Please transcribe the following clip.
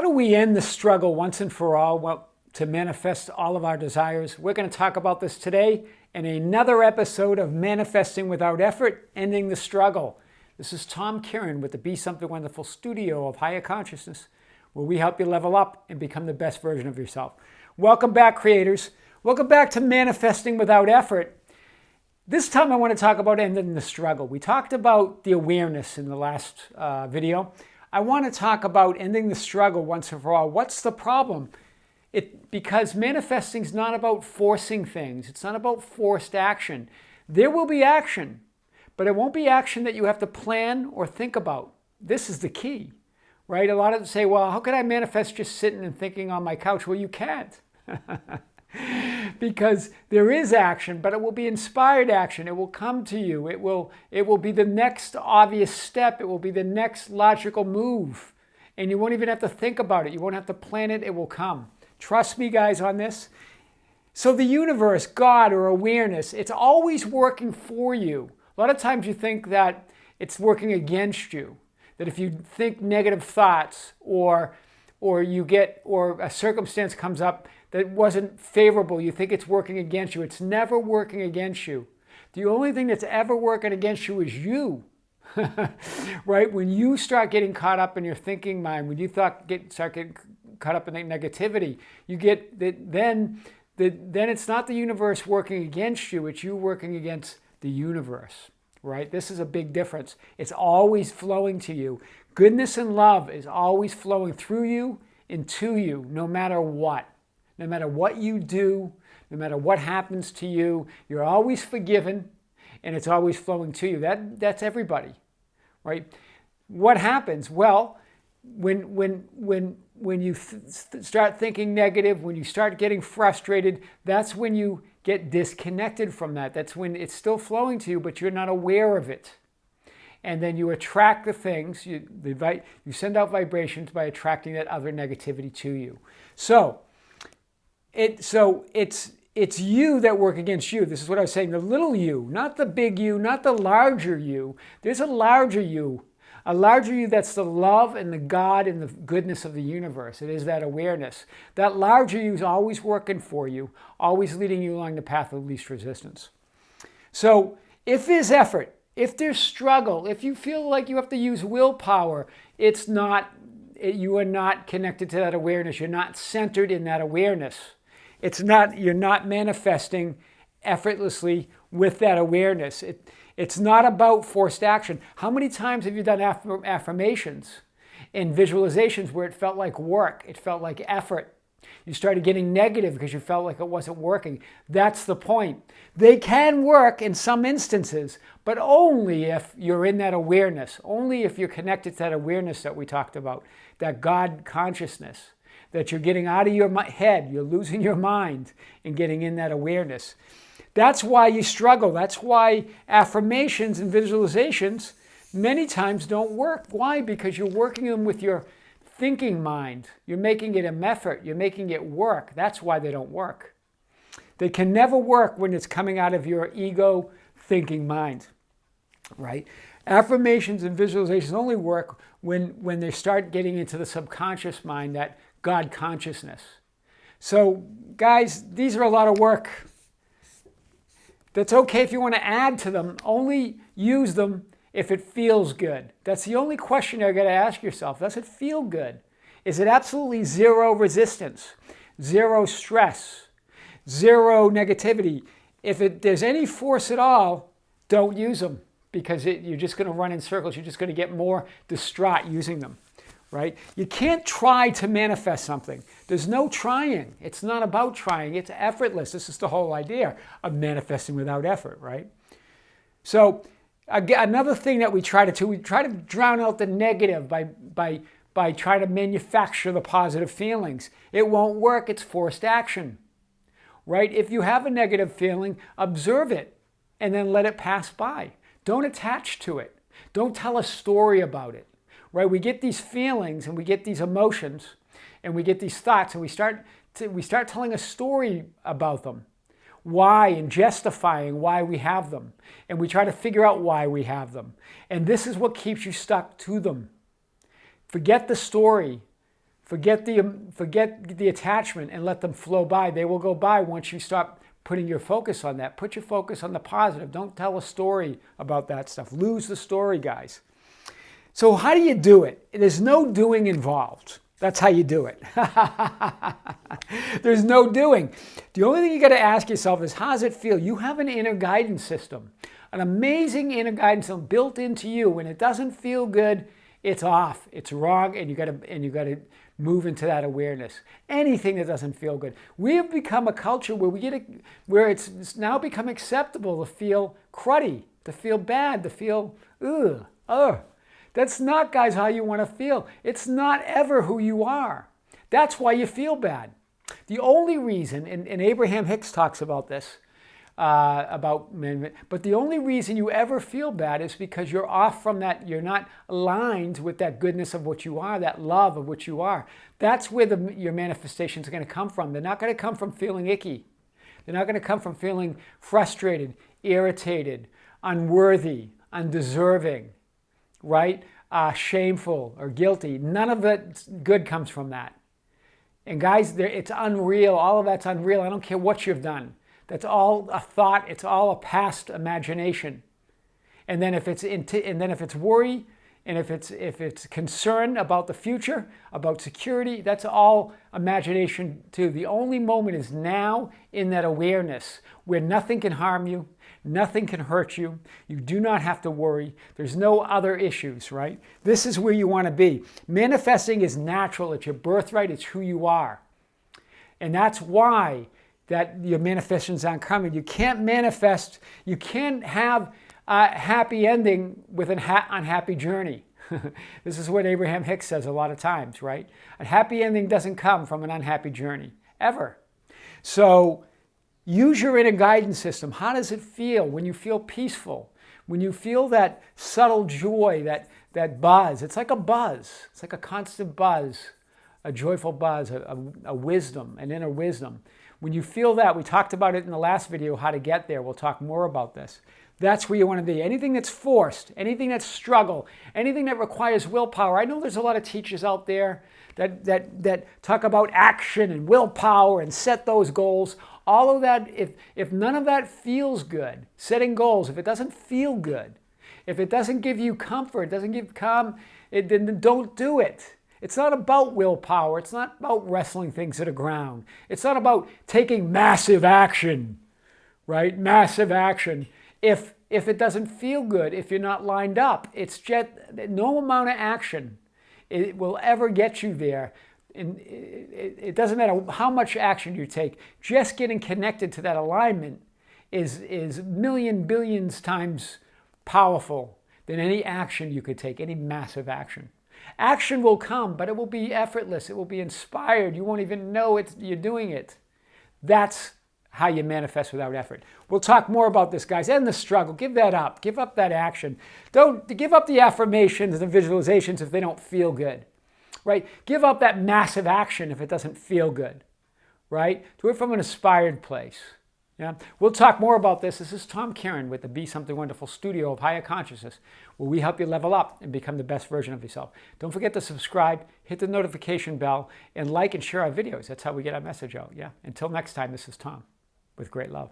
How do we end the struggle once and for all to manifest all of our desires? We're going to talk about this today in another episode of Manifesting Without Effort, Ending the Struggle. This is Tom Kieran with the Be Something Wonderful studio of Higher Consciousness, where we help you level up and become the best version of yourself. Welcome back, creators. Welcome back to Manifesting Without Effort. This time I want to talk about ending the struggle. We talked about the awareness in the last video. I want to talk about ending the struggle once and for all. What's the problem? Because manifesting is not about forcing things. It's not about forced action. There will be action, but it won't be action that you have to plan or think about. This is the key, right? A lot of them say, well, how can I manifest just sitting and thinking on my couch? Well, you can't. Because there is action, but it will be inspired action. It will come to you. It will be the next obvious step. It will be the next logical move. And you won't even have to think about it. You won't have to plan it. It will come. Trust me, guys, on this. So the universe, God, or awareness, it's always working for you. A lot of times you think that it's working against you. That if you think negative thoughts or a circumstance comes up that wasn't favorable, you think it's working against you. It's never working against you. The only thing that's ever working against you is you. Right? When you start getting caught up in your thinking mind, when you start getting caught up in the negativity, then it's not the universe working against you, it's you working against the universe. Right? This is a big difference. It's always flowing to you. Goodness and love is always flowing through you and to you, no matter what. No matter what you do, no matter what happens to you, you're always forgiven, and it's always flowing to you. That's everybody, right? What happens? Well, when you start thinking negative, when you start getting frustrated, that's when you get disconnected from that. That's when it's still flowing to you, but you're not aware of it. And then you attract the things, you send out vibrations by attracting that other negativity to you. So it's you that work against you. This is what I was saying, the little you, not the big you, not the larger you. There's a larger you that's the love and the God and the goodness of the universe. It is that awareness. That larger you is always working for you, always leading you along the path of least resistance. So if there's effort, if there's struggle, if you feel like you have to use willpower, you are not connected to that awareness. You're not centered in that awareness. You're not manifesting effortlessly with that awareness. It's not about forced action. How many times have you done affirmations and visualizations where it felt like work, it felt like effort? You started getting negative because you felt like it wasn't working. That's the point. They can work in some instances, but only if you're in that awareness, only if you're connected to that awareness that we talked about, that God consciousness, that you're getting out of your head, you're losing your mind and getting in that awareness. That's why you struggle. That's why affirmations and visualizations many times don't work. Why? Because you're working them with your thinking mind. You're making it an effort. You're making it work. That's why they don't work. They can never work when it's coming out of your ego thinking mind, right? Affirmations and visualizations only work when they start getting into the subconscious mind, that God consciousness. So, guys, these are a lot of work. That's okay if you want to add to them. Only use them if it feels good. That's the only question you've got to ask yourself. Does it feel good? Is it absolutely zero resistance, zero stress, zero negativity? If there's any force at all, don't use them, because you're just going to run in circles. You're just going to get more distraught using them, right? You can't try to manifest something. There's no trying. It's not about trying. It's effortless. This is the whole idea of manifesting without effort, right? So another thing that we try to do, we try to drown out the negative by trying to manufacture the positive feelings. It won't work. It's forced action, right? If you have a negative feeling, observe it and then let it pass by. Don't attach to it. Don't tell a story about it, right? We get these feelings and we get these emotions and we get these thoughts and we start telling a story about them. Why, and justifying why we have them. And we try to figure out why we have them. And this is what keeps you stuck to them. Forget the story. Forget the attachment and let them flow by. They will go by once you stop putting your focus on that. Put your focus on the positive. Don't tell a story about that stuff. Lose the story, guys. So how do you do it? There's no doing involved. That's how you do it. There's no doing. The only thing you got to ask yourself is, how does it feel? You have an inner guidance system, an amazing inner guidance system built into you. When it doesn't feel good, it's off, it's wrong, and you got to move into that awareness. Anything that doesn't feel good. We have become a culture where it's now become acceptable to feel cruddy, to feel bad, to feel ugh. That's not, guys, how you want to feel. It's not ever who you are. That's why you feel bad. The only reason, and Abraham Hicks talks about this, but the only reason you ever feel bad is because you're off from that. You're not aligned with that goodness of what you are, that love of what you are. That's where your manifestations are going to come from. They're not going to come from feeling icky. They're not going to come from feeling frustrated, irritated, unworthy, undeserving, right? Shameful or guilty. None of it good comes from that. And guys, it's unreal. All of that's unreal. I don't care what you've done. That's all a thought. It's all a past imagination. And then if it's worry, and if it's concern about the future, about security, that's all imagination too. The only moment is now, in that awareness where nothing can harm you, nothing can hurt you. You do not have to worry. There's no other issues, right? This is where you want to be. Manifesting is natural. It's your birthright. It's who you are. And that's why that your manifestations aren't coming. You can't manifest. You can't have a happy ending with an unhappy journey. This is what Abraham Hicks says a lot of times, right? A happy ending doesn't come from an unhappy journey, ever. So use your inner guidance system. How does it feel when you feel peaceful? When you feel that subtle joy, that buzz. It's like a buzz. It's like a constant buzz, a joyful buzz, a wisdom, an inner wisdom. When you feel that, we talked about it in the last video, how to get there. We'll talk more about this. That's where you want to be. Anything that's forced, anything that's struggle, anything that requires willpower. I know there's a lot of teachers out there that talk about action and willpower and set those goals. All of that, if none of that feels good, setting goals, if it doesn't feel good, if it doesn't give you comfort, doesn't give calm, then don't do it. It's not about willpower. It's not about wrestling things to the ground. It's not about taking massive action, right? Massive action. If it doesn't feel good, if you're not lined up, it's just no amount of action it will ever get you there. And it doesn't matter how much action you take. Just getting connected to that alignment is billions times powerful than any action you could take, any massive action. Action will come, but it will be effortless. It will be inspired. You won't even know you're doing it. That's how you manifest without effort. We'll talk more about this, guys, and the struggle. Give that up. Give up that action. Don't give up the affirmations and visualizations if they don't feel good, right? Give up that massive action if it doesn't feel good, right? Do it from an inspired place. Yeah, we'll talk more about this. This is Tom Kieran with the Be Something Wonderful studio of Higher Consciousness, where we help you level up and become the best version of yourself. Don't forget to subscribe, hit the notification bell, and like and share our videos. That's how we get our message out. Yeah. Until next time, this is Tom with great love.